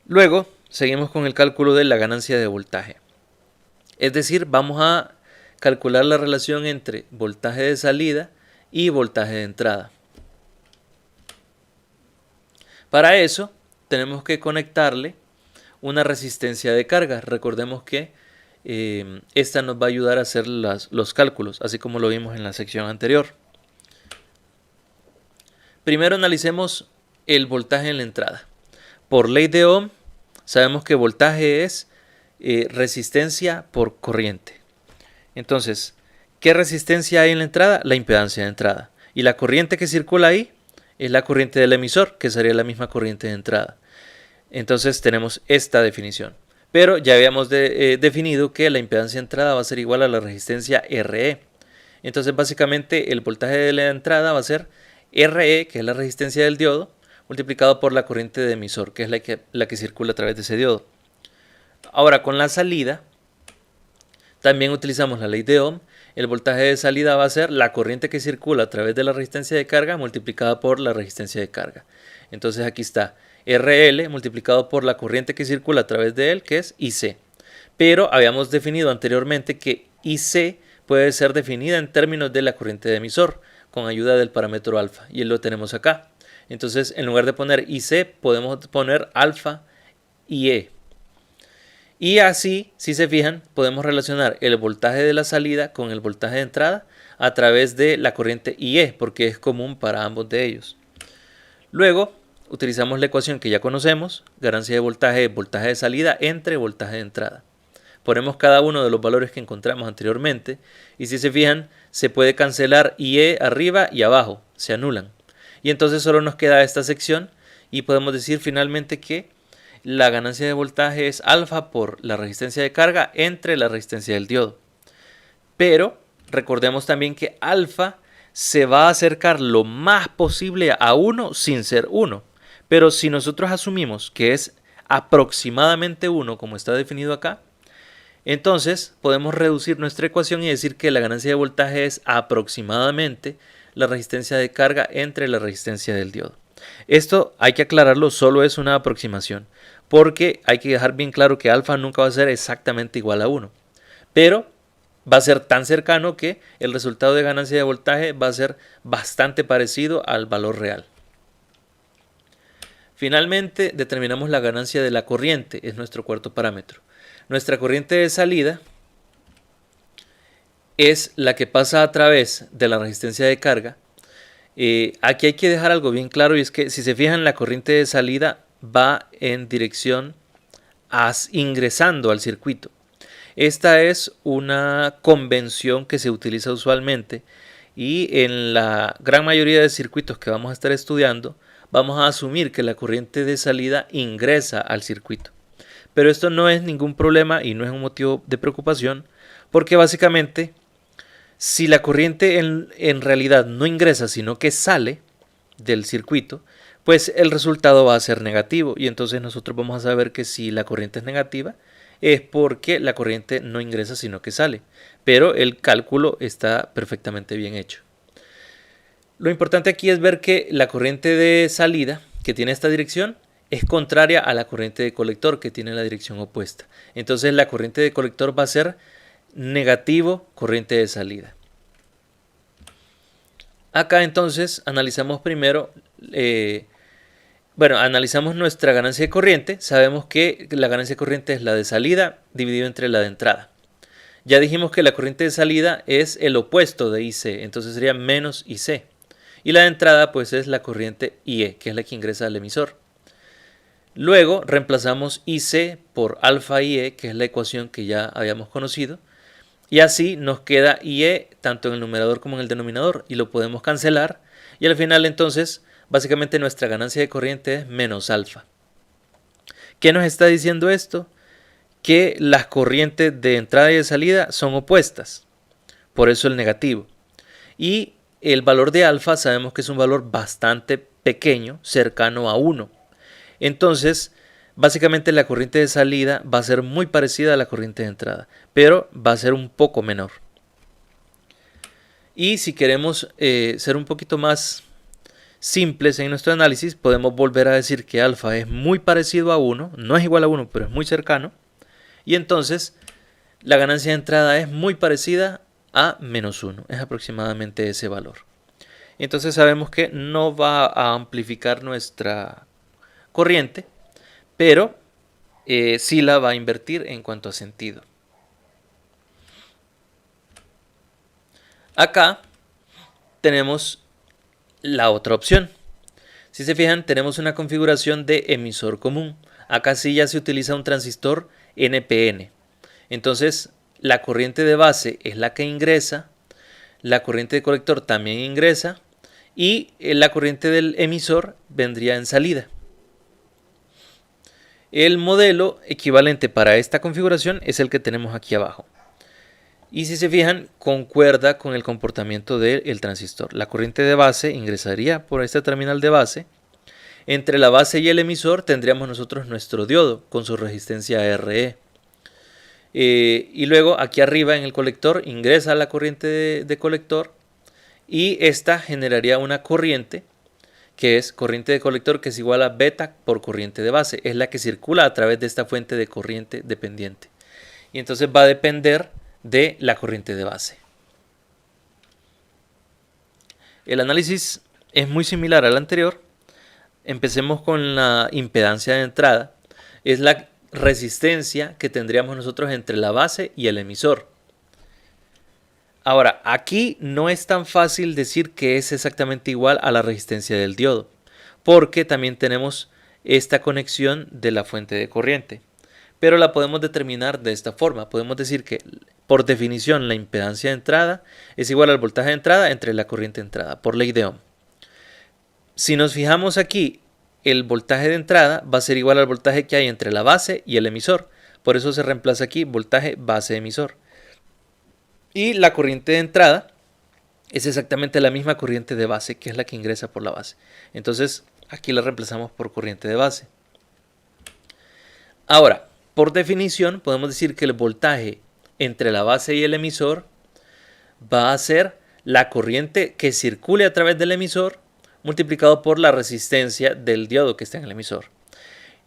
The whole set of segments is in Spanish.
Luego seguimos con el cálculo de la ganancia de voltaje. Es decir, vamos a calcular la relación entre voltaje de salida y voltaje de entrada. Para eso tenemos que conectarle una resistencia de carga. Recordemos que esta nos va a ayudar a hacer los cálculos, así como lo vimos en la sección anterior. Primero analicemos el voltaje en la entrada. Por ley de Ohm, sabemos que voltaje es resistencia por corriente. Entonces, ¿qué resistencia hay en la entrada? La impedancia de entrada. Y la corriente que circula ahí es la corriente del emisor, que sería la misma corriente de entrada. Entonces tenemos esta definición. Pero ya habíamos definido que la impedancia de entrada va a ser igual a la resistencia RE. Entonces básicamente el voltaje de la entrada va a ser RE, que es la resistencia del diodo, multiplicado por la corriente de emisor, que es la que circula a través de ese diodo. Ahora con la salida, también utilizamos la ley de Ohm. El voltaje de salida va a ser la corriente que circula a través de la resistencia de carga multiplicada por la resistencia de carga. Entonces aquí está RL multiplicado por la corriente que circula a través de él, que es IC. Pero habíamos definido anteriormente que IC puede ser definida en términos de la corriente de emisor con ayuda del parámetro alfa, y lo tenemos acá. Entonces en lugar de poner IC podemos poner alfa IE. Y así, si se fijan, podemos relacionar el voltaje de la salida con el voltaje de entrada a través de la corriente IE, porque es común para ambos de ellos. Luego, utilizamos la ecuación que ya conocemos, ganancia de voltaje, voltaje de salida entre voltaje de entrada. Ponemos cada uno de los valores que encontramos anteriormente y si se fijan, se puede cancelar IE arriba y abajo, se anulan. Y entonces solo nos queda esta sección y podemos decir finalmente que la ganancia de voltaje es alfa por la resistencia de carga entre la resistencia del diodo. Pero recordemos también que alfa se va a acercar lo más posible a 1 sin ser 1. Pero si nosotros asumimos que es aproximadamente 1 como está definido acá, entonces podemos reducir nuestra ecuación y decir que la ganancia de voltaje es aproximadamente la resistencia de carga entre la resistencia del diodo. Esto hay que aclararlo, solo es una aproximación, porque hay que dejar bien claro que alfa nunca va a ser exactamente igual a 1, pero va a ser tan cercano que el resultado de ganancia de voltaje va a ser bastante parecido al valor real. Finalmente determinamos la ganancia de la corriente, es nuestro cuarto parámetro. Nuestra corriente de salida es la que pasa a través de la resistencia de carga. Aquí hay que dejar algo bien claro y es que si se fijan, la corriente de salida va en dirección ingresando al circuito. Esta es una convención que se utiliza usualmente y en la gran mayoría de circuitos que vamos a estar estudiando vamos a asumir que la corriente de salida ingresa al circuito. Pero esto no es ningún problema y no es un motivo de preocupación porque básicamente si la corriente en realidad no ingresa sino que sale del circuito, pues el resultado va a ser negativo y entonces nosotros vamos a saber que si la corriente es negativa es porque la corriente no ingresa sino que sale, pero el cálculo está perfectamente bien hecho. Lo importante aquí es ver que la corriente de salida que tiene esta dirección es contraria a la corriente de colector que tiene la dirección opuesta. Entonces la corriente de colector va a ser negativo corriente de salida. Acá entonces analizamos primero, analizamos nuestra ganancia de corriente. Sabemos que la ganancia de corriente es la de salida dividido entre la de entrada. Ya dijimos que la corriente de salida es el opuesto de IC, entonces sería menos IC. Y la de entrada pues es la corriente IE, que es la que ingresa al emisor. Luego reemplazamos IC por alfa IE, que es la ecuación que ya habíamos conocido. Y así nos queda IE tanto en el numerador como en el denominador y lo podemos cancelar. Y al final entonces básicamente nuestra ganancia de corriente es menos alfa. ¿Qué nos está diciendo esto? Que las corrientes de entrada y de salida son opuestas. Por eso el negativo. Y el valor de alfa sabemos que es un valor bastante pequeño, cercano a 1. Entonces, básicamente la corriente de salida va a ser muy parecida a la corriente de entrada, pero va a ser un poco menor. Y si queremos ser un poquito más simples en nuestro análisis, podemos volver a decir que alfa es muy parecido a 1, no es igual a 1, pero es muy cercano, y entonces la ganancia de entrada es muy parecida a menos 1, es aproximadamente ese valor. Entonces sabemos que no va a amplificar nuestra corriente, pero sí la va a invertir en cuanto a sentido. Acá tenemos la otra opción. Si se fijan, tenemos una configuración de emisor común. Acá sí ya se utiliza un transistor NPN. Entonces, la corriente de base es la que ingresa, la corriente de colector también ingresa y la corriente del emisor vendría en salida. El modelo equivalente para esta configuración es el que tenemos aquí abajo. Y si se fijan, concuerda con el comportamiento del transistor. La corriente de base ingresaría por este terminal de base. Entre la base y el emisor tendríamos nosotros nuestro diodo con su resistencia RE. Y luego aquí arriba en el colector ingresa la corriente de colector y esta generaría una corriente que es corriente de colector, que es igual a beta por corriente de base. Es la que circula a través de esta fuente de corriente dependiente. Y entonces va a depender de la corriente de base. El análisis es muy similar al anterior. Empecemos con la impedancia de entrada. Es la resistencia que tendríamos nosotros entre la base y el emisor. Ahora, aquí no es tan fácil decir que es exactamente igual a la resistencia del diodo, porque también tenemos esta conexión de la fuente de corriente. Pero la podemos determinar de esta forma. Podemos decir que, por definición, la impedancia de entrada es igual al voltaje de entrada entre la corriente de entrada, por ley de Ohm. Si nos fijamos aquí, el voltaje de entrada va a ser igual al voltaje que hay entre la base y el emisor. Por eso se reemplaza aquí voltaje base emisor. Y la corriente de entrada es exactamente la misma corriente de base, que es la que ingresa por la base. Entonces, aquí la reemplazamos por corriente de base. Ahora, por definición, podemos decir que el voltaje entre la base y el emisor va a ser la corriente que circule a través del emisor multiplicado por la resistencia del diodo que está en el emisor.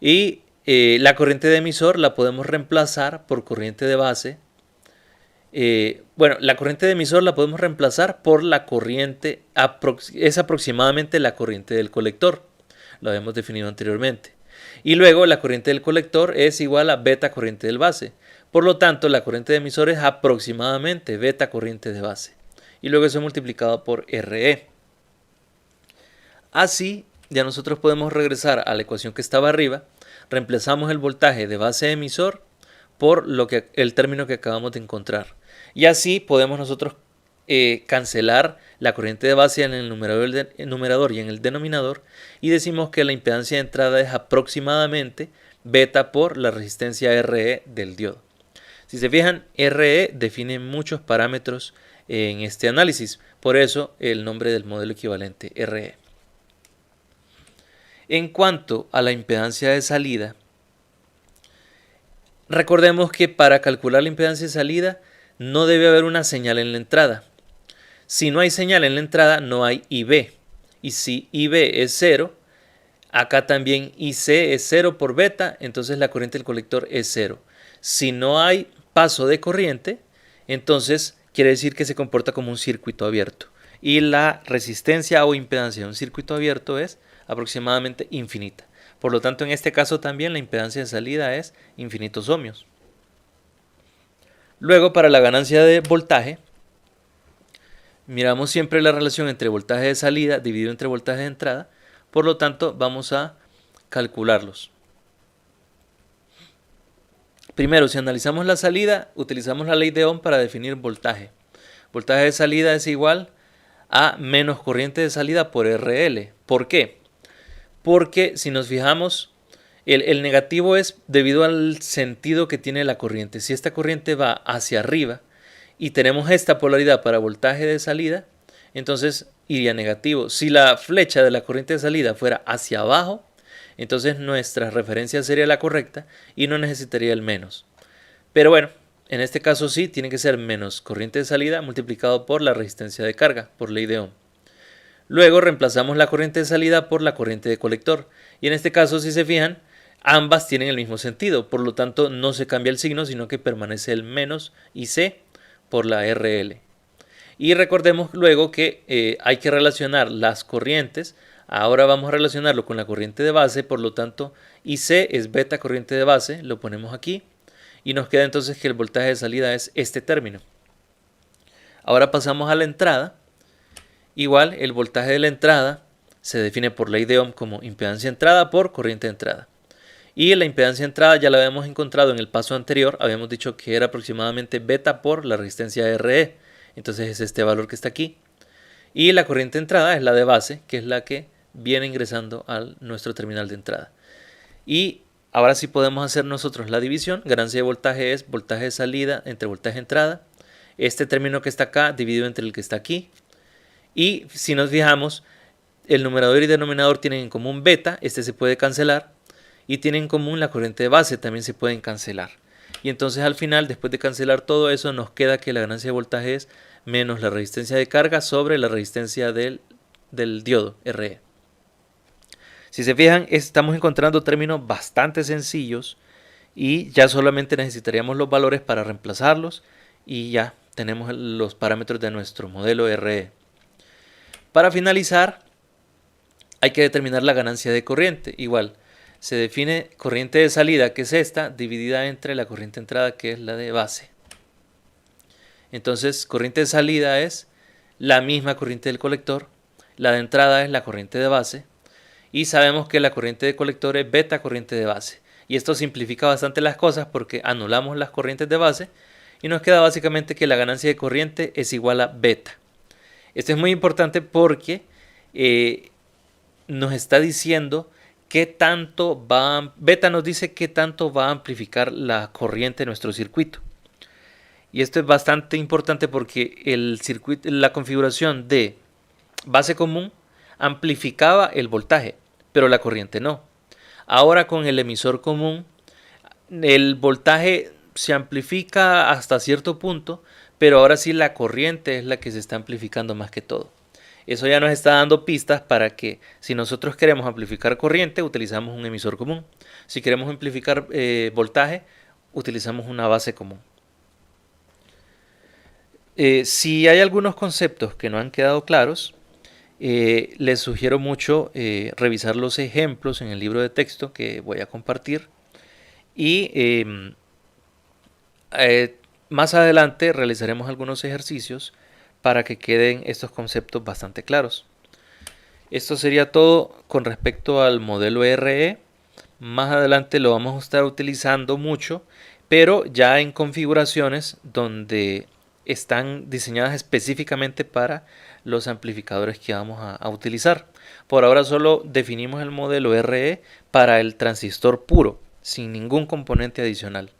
Y la corriente de emisor la podemos reemplazar por corriente de base. La corriente de emisor la podemos reemplazar por la corriente, es aproximadamente la corriente del colector. Lo habíamos definido anteriormente. Y luego la corriente del colector es igual a beta corriente del base. Por lo tanto, la corriente de emisor es aproximadamente beta corriente de base. Y luego eso multiplicado por RE. Así, ya nosotros podemos regresar a la ecuación que estaba arriba. Reemplazamos el voltaje de base emisor por el término que acabamos de encontrar. Y así podemos nosotros cancelar la corriente de base en el numerador y en el denominador, y decimos que la impedancia de entrada es aproximadamente beta por la resistencia RE del diodo. Si se fijan, RE define muchos parámetros en este análisis, por eso el nombre del modelo equivalente RE. En cuanto a la impedancia de salida, recordemos que para calcular la impedancia de salida no debe haber una señal en la entrada. Si no hay señal en la entrada, no hay IB. Y si IB es 0, acá también IC es 0 por beta, entonces la corriente del colector es 0. Si no hay paso de corriente, entonces quiere decir que se comporta como un circuito abierto. Y la resistencia o impedancia de un circuito abierto es aproximadamente infinita. Por lo tanto, en este caso también la impedancia de salida es infinitos ohmios. Luego, para la ganancia de voltaje, miramos siempre la relación entre voltaje de salida dividido entre voltaje de entrada. Por lo tanto, vamos a calcularlos. Primero, si analizamos la salida, utilizamos la ley de Ohm para definir voltaje. Voltaje de salida es igual a menos corriente de salida por RL. ¿Por qué? Porque si nos fijamos, el negativo es debido al sentido que tiene la corriente. Si esta corriente va hacia arriba y tenemos esta polaridad para voltaje de salida, entonces iría negativo. Si la flecha de la corriente de salida fuera hacia abajo, entonces nuestra referencia sería la correcta y no necesitaría el menos. Pero bueno, en este caso sí, tiene que ser menos corriente de salida multiplicado por la resistencia de carga, por ley de Ohm. Luego reemplazamos la corriente de salida por la corriente de colector. Y en este caso, si se fijan, ambas tienen el mismo sentido. Por lo tanto, no se cambia el signo, sino que permanece el menos IC por la RL. Y recordemos luego que hay que relacionar las corrientes. Ahora vamos a relacionarlo con la corriente de base. Por lo tanto, IC es beta corriente de base. Lo ponemos aquí. Y nos queda entonces que el voltaje de salida es este término. Ahora pasamos a la entrada. Igual, el voltaje de la entrada se define por ley de Ohm como impedancia entrada por corriente de entrada. Y la impedancia entrada ya la habíamos encontrado en el paso anterior. Habíamos dicho que era aproximadamente beta por la resistencia RE. Entonces es este valor que está aquí. Y la corriente de entrada es la de base, que es la que viene ingresando a nuestro terminal de entrada. Y ahora sí podemos hacer nosotros la división. Ganancia de voltaje es voltaje de salida entre voltaje de entrada. Este término que está acá dividido entre el que está aquí. Y si nos fijamos, el numerador y denominador tienen en común beta, este se puede cancelar, y tienen en común la corriente de base, también se pueden cancelar. Y entonces al final, después de cancelar todo eso, nos queda que la ganancia de voltaje es menos la resistencia de carga sobre la resistencia del diodo RE. Si se fijan, estamos encontrando términos bastante sencillos y ya solamente necesitaríamos los valores para reemplazarlos y ya tenemos los parámetros de nuestro modelo RE. Para finalizar, hay que determinar la ganancia de corriente. Igual, se define corriente de salida, que es esta, dividida entre la corriente de entrada, que es la de base. Entonces, corriente de salida es la misma corriente del colector, la de entrada es la corriente de base, y sabemos que la corriente de colector es beta corriente de base. Y esto simplifica bastante las cosas porque anulamos las corrientes de base y nos queda básicamente que la ganancia de corriente es igual a beta. Esto es muy importante porque nos está diciendo qué tanto beta nos dice qué tanto va a amplificar la corriente en nuestro circuito. Y esto es bastante importante porque el circuito, la configuración de base común amplificaba el voltaje, pero la corriente no. Ahora con el emisor común, el voltaje se amplifica hasta cierto punto, pero ahora sí la corriente es la que se está amplificando más que todo. Eso ya nos está dando pistas para que si nosotros queremos amplificar corriente, utilizamos un emisor común. Si queremos amplificar voltaje, utilizamos una base común. Si hay algunos conceptos que no han quedado claros, les sugiero mucho revisar los ejemplos en el libro de texto que voy a compartir y más adelante realizaremos algunos ejercicios para que queden estos conceptos bastante claros. Esto sería todo con respecto al modelo RE. Más adelante lo vamos a estar utilizando mucho, pero ya en configuraciones donde están diseñadas específicamente para los amplificadores que vamos a utilizar. Por ahora solo definimos el modelo RE para el transistor puro, sin ningún componente adicional.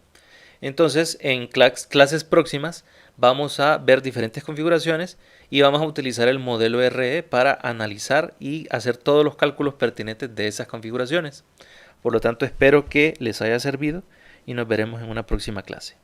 Entonces, en clases próximas vamos a ver diferentes configuraciones y vamos a utilizar el modelo RE para analizar y hacer todos los cálculos pertinentes de esas configuraciones. Por lo tanto, espero que les haya servido y nos veremos en una próxima clase.